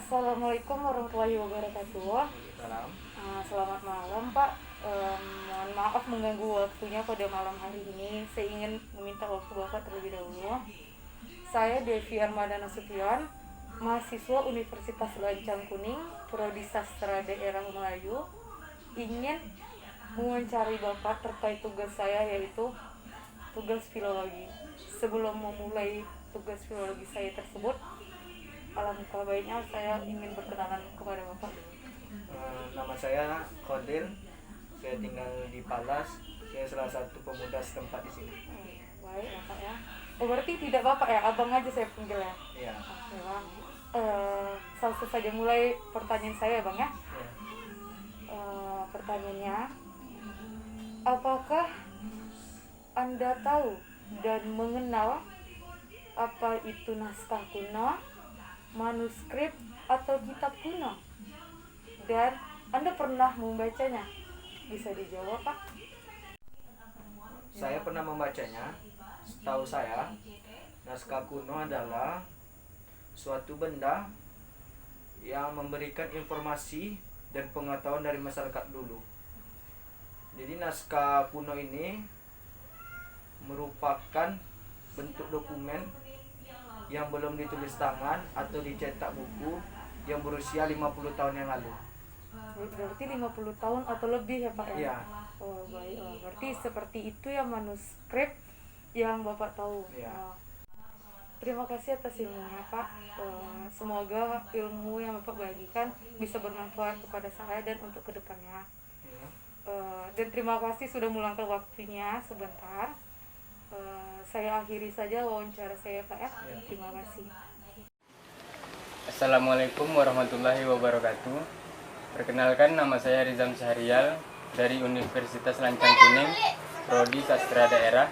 Assalamualaikum warahmatullahi wabarakatuh. Salam. Selamat malam Pak. Mohon maaf mengganggu waktunya pada malam hari ini. Saya ingin meminta waktu Bapak terlebih dahulu. Saya Devi Armada Nasution, mahasiswa Universitas Lancang Kuning, Prodi Sastra Daerah Melayu, ingin mewawancari Bapak terkait tugas saya, yaitu tugas filologi. Sebelum memulai tugas filologi saya tersebut, alangkah baiknya saya ingin berkenalan kepada Bapak. Nama saya Kodir. Saya tinggal di Palas. Saya salah satu pemuda setempat di sini. Baik Bapak ya. Berarti tidak Bapak ya, abang aja saya panggil ya. Iya. Oke Bang. Langsung saja mulai pertanyaan saya Bang ya. Ya. Pertanyaannya, apakah Anda tahu dan mengenal apa itu naskah kuno, manuskrip atau kitab kuno? Dan Anda pernah membacanya? Bisa dijawab Pak? Saya pernah membacanya. Setahu saya, naskah kuno adalah suatu benda yang memberikan informasi dan pengetahuan dari masyarakat dulu. Jadi naskah kuno ini merupakan bentuk dokumen yang belum ditulis tangan atau dicetak buku yang berusia 50 tahun yang lalu. Berarti 50 tahun atau lebih ya Pak ya? Iya. Oh baik, berarti seperti itu ya manuskrip yang Bapak tahu. Iya. Terima kasih atas ilmunya Pak. Semoga ilmu yang Bapak bagikan bisa bermanfaat kepada saya dan untuk kedepannya. Iya. Dan terima kasih sudah meluangkan waktunya sebentar. Saya akhiri saja wawancara saya Pak ya. Iya. Terima kasih. Assalamualaikum warahmatullahi wabarakatuh. Perkenalkan, nama saya Rizam Syahrial dari Universitas Lancang Kuning, Prodi Sastra Daerah.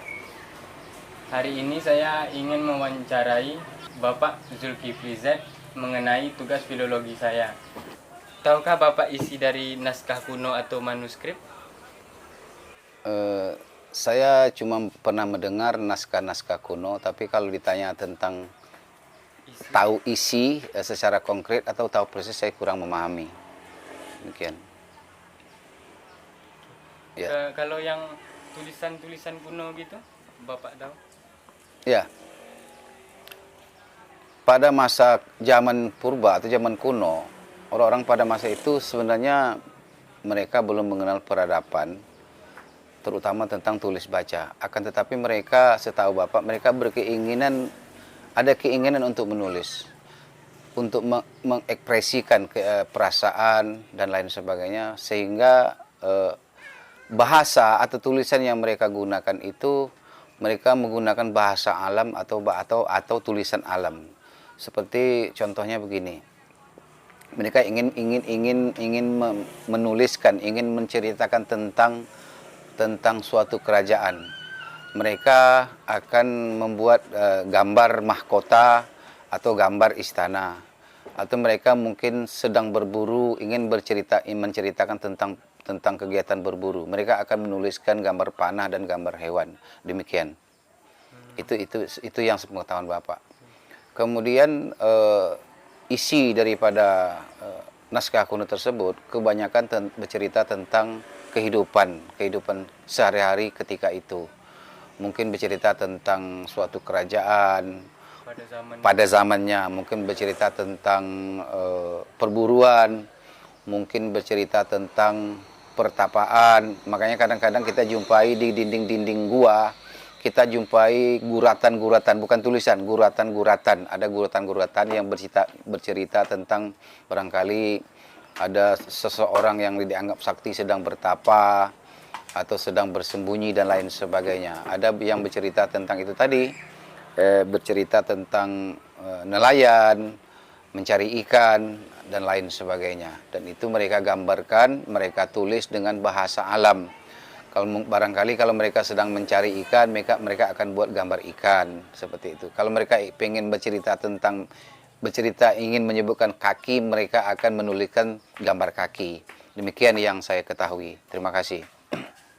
Hari ini saya ingin mewawancarai Bapak Zulkifli Z mengenai tugas filologi saya. Tahukah Bapak isi dari naskah kuno atau manuskrip? Saya cuma pernah mendengar naskah-naskah kuno, tapi kalau ditanya tentang tahu isi secara konkret atau tahu persis, saya kurang memahami. Demikian. Ya. Kalau yang tulisan-tulisan kuno gitu, Bapak tahu? Ya. Pada masa zaman purba atau zaman kuno, orang-orang pada masa itu sebenarnya mereka belum mengenal peradaban, terutama tentang tulis baca. Akan tetapi mereka, setahu Bapak, mereka ada keinginan untuk menulis, untuk mengekspresikan perasaan dan lain sebagainya, sehingga bahasa atau tulisan yang mereka gunakan itu mereka menggunakan bahasa alam atau tulisan alam. Seperti contohnya begini, mereka ingin menuliskan, ingin menceritakan tentang suatu kerajaan. Mereka akan membuat gambar mahkota atau gambar istana, atau mereka mungkin sedang berburu, ingin menceritakan tentang kegiatan berburu. Mereka akan menuliskan gambar panah dan gambar hewan. Demikian. Itu yang sepengetahuan Bapak. Kemudian isi daripada naskah kuno tersebut kebanyakan bercerita tentang kehidupan sehari-hari ketika itu. Mungkin bercerita tentang suatu kerajaan pada zamannya, mungkin bercerita tentang perburuan, mungkin bercerita tentang pertapaan. Makanya kadang-kadang kita jumpai di dinding-dinding gua, kita jumpai guratan-guratan, bukan tulisan, guratan-guratan. Ada guratan-guratan yang bercerita tentang barangkali ada seseorang yang dianggap sakti sedang bertapa atau sedang bersembunyi dan lain sebagainya. Ada yang bercerita tentang itu tadi, bercerita tentang nelayan, mencari ikan dan lain sebagainya. Dan itu mereka gambarkan, mereka tulis dengan bahasa alam. Barangkali kalau mereka sedang mencari ikan, mereka akan buat gambar ikan seperti itu. Kalau mereka ingin bercerita ingin menyebutkan kaki, mereka akan menuliskan gambar kaki. Demikian yang saya ketahui. Terima kasih.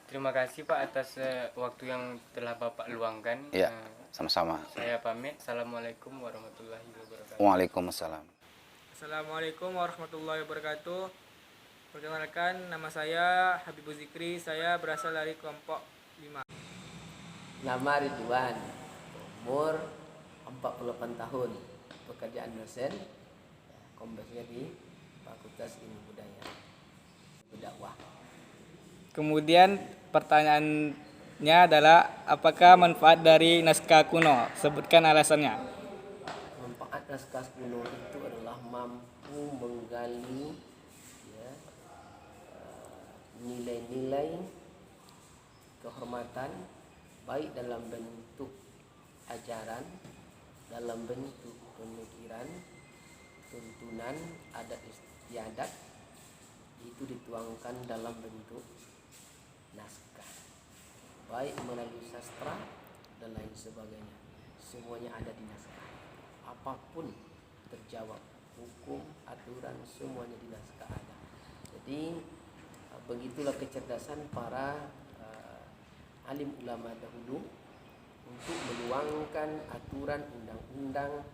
Terima kasih Pak atas waktu yang telah Bapak luangkan. Ya, sama-sama. Saya pamit. Assalamualaikum warahmatullahi wabarakatuh. Waalaikumsalam. Assalamualaikum warahmatullahi wabarakatuh. Perkenalkan, nama saya Habibur Zikri. Saya berasal dari kelompok 5. Nama Ridwan, umur 48 tahun, pekerjaan dosen, kompesnya di Fakultas Ilmu Budaya, berdakwah. Kemudian pertanyaannya adalah, apakah manfaat dari naskah kuno? Sebutkan alasannya. Manfaat naskah kuno itu adalah mampu menggali ya, nilai-nilai kehormatan, baik dalam bentuk ajaran, dalam bentuk pemikiran, tuntunan, adat istiadat, itu dituangkan dalam bentuk naskah, baik melalui sastra dan lain sebagainya. Semuanya ada di naskah. Apapun terjawab, hukum, aturan, semuanya di naskah ada. Jadi begitulah kecerdasan para alim ulama dahulu untuk menuangkan aturan undang-undang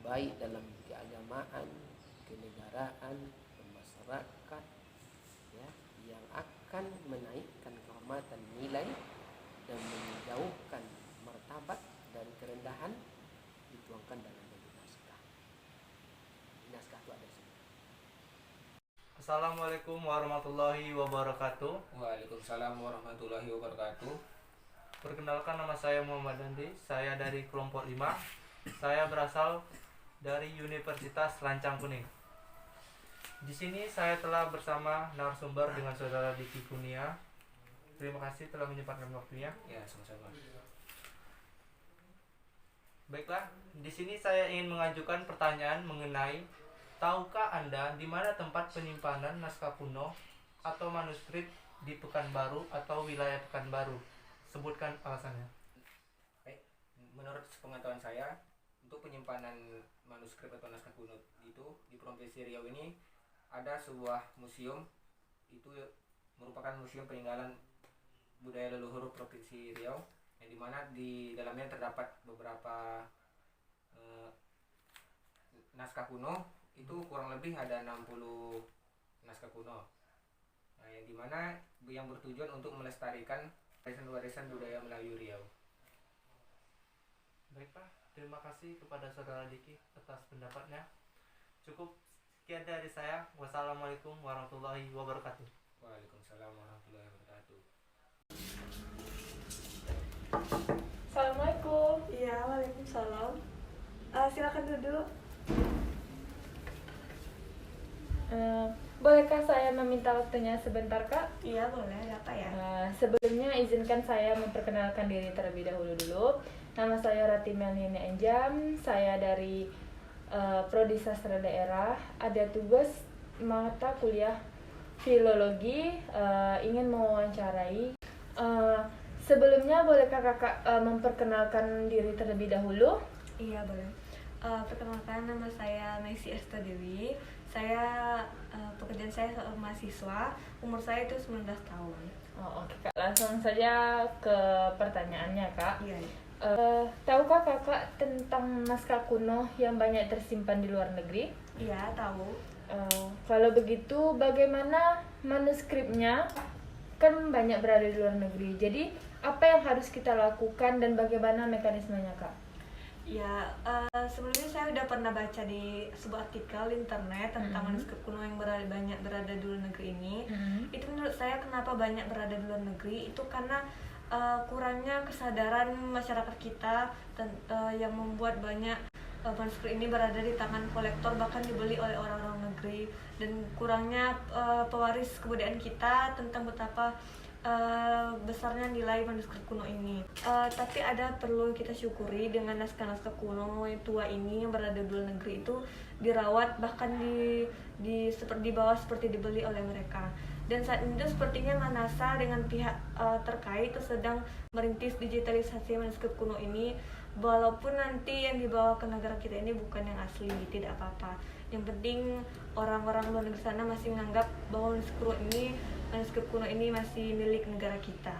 baik dalam keagamaan, kenegaraan, bermasyarakat, ya, yang akan menaikkan kehormatan nilai dan menjauhkan martabat dari kerendahan, dituangkan dalam bentuk naskah. Naskah itu ada semua. Assalamualaikum warahmatullahi wabarakatuh. Waalaikumsalam warahmatullahi wabarakatuh. Perkenalkan, nama saya Muhammad Dandi. Saya dari kelompok 5. Saya berasal dari Universitas Lancang Kuning. Di sini saya telah bersama narasumber dengan saudara Diki Kunia. Terima kasih telah menyempatkan waktunya. Ya, sama-sama. Baiklah, di sini saya ingin mengajukan pertanyaan mengenai, tahukah Anda di mana tempat penyimpanan naskah kuno atau manuskrip di Pekanbaru atau wilayah Pekanbaru? Sebutkan alasannya. Baik, menurut pengetahuan saya, untuk penyimpanan manuskrip atau naskah kuno itu di Provinsi Riau ini ada sebuah museum, itu merupakan museum peninggalan budaya leluhur Provinsi Riau, yang dimana di dalamnya terdapat beberapa naskah kuno. Itu kurang lebih ada 60 naskah kuno, nah, yang dimana yang bertujuan untuk melestarikan warisan budaya Melayu Riau. Baiklah, terima kasih kepada saudara Diki atas pendapatnya. Cukup sekian dari saya. Wassalamualaikum warahmatullahi wabarakatuh. Waalaikumsalam warahmatullahi wabarakatuh. Assalamualaikum. Iya, waalaikumsalam. Silakan duduk. Bolehkah saya meminta waktunya sebentar, Kak? Iya, boleh. Ada apa ya? Sebelumnya izinkan saya memperkenalkan diri terlebih dahulu. Nama saya Rati Melnina Enjam. Saya dari Prodi Sastra Daerah. Ada tugas mata kuliah filologi. Ingin mewawancarai. Sebelumnya bolehkah Kakak memperkenalkan diri terlebih dahulu? Iya, boleh. Perkenalkan, nama saya Maisy Esta Dewi. Saya pekerjaan saya seorang mahasiswa. Umur saya itu 19 tahun. Oh, oke, Kak. Langsung saja ke pertanyaannya, Kak. Iya. Tahukah Kakak tentang naskah kuno yang banyak tersimpan di luar negeri? Iya, tahu. Kalau begitu, bagaimana manuskripnya? Kan banyak berada di luar negeri. Jadi, apa yang harus kita lakukan dan bagaimana mekanismenya, Kak? Ya, sebelumnya saya udah pernah baca di sebuah artikel di internet tentang manuskrip kuno yang banyak berada di luar negeri ini. Itu menurut saya kenapa banyak berada di luar negeri itu karena kurangnya kesadaran masyarakat kita yang membuat banyak manuskrip ini berada di tangan kolektor, bahkan dibeli oleh orang-orang negeri, dan kurangnya pewaris kebudayaan kita tentang betapa besarnya nilai manuskrip kuno ini. Tapi ada perlu kita syukuri dengan naskah-naskah kuno yang tua ini yang berada di luar negeri itu dirawat, bahkan di bawah seperti dibeli oleh mereka. Dan saat ini sepertinya Manasa dengan pihak terkait itu sedang merintis digitalisasi manuskrip kuno ini. Walaupun nanti yang dibawa ke negara kita ini bukan yang asli, tidak apa-apa. Yang penting orang-orang luar negeri sana masih menganggap bahwa manuskrip kuno ini masih milik negara kita.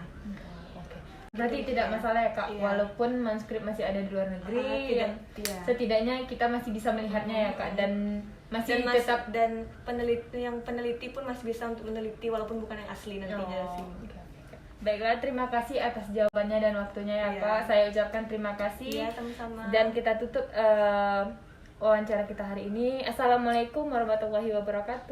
Oke. Berarti tidak masalah ya Kak, Iya. walaupun manuskrip masih ada di luar negeri, yang iya. setidaknya kita masih bisa melihatnya ya Kak, dan masih dan tetap dan peneliti pun masih bisa untuk meneliti walaupun bukan yang asli nantinya sih. oke. Baiklah, terima kasih atas jawabannya dan waktunya ya Iya. Kak. Saya ucapkan terima kasih. Iya, sama-sama. Dan kita tutup wawancara kita hari ini. Assalamualaikum warahmatullahi wabarakatuh.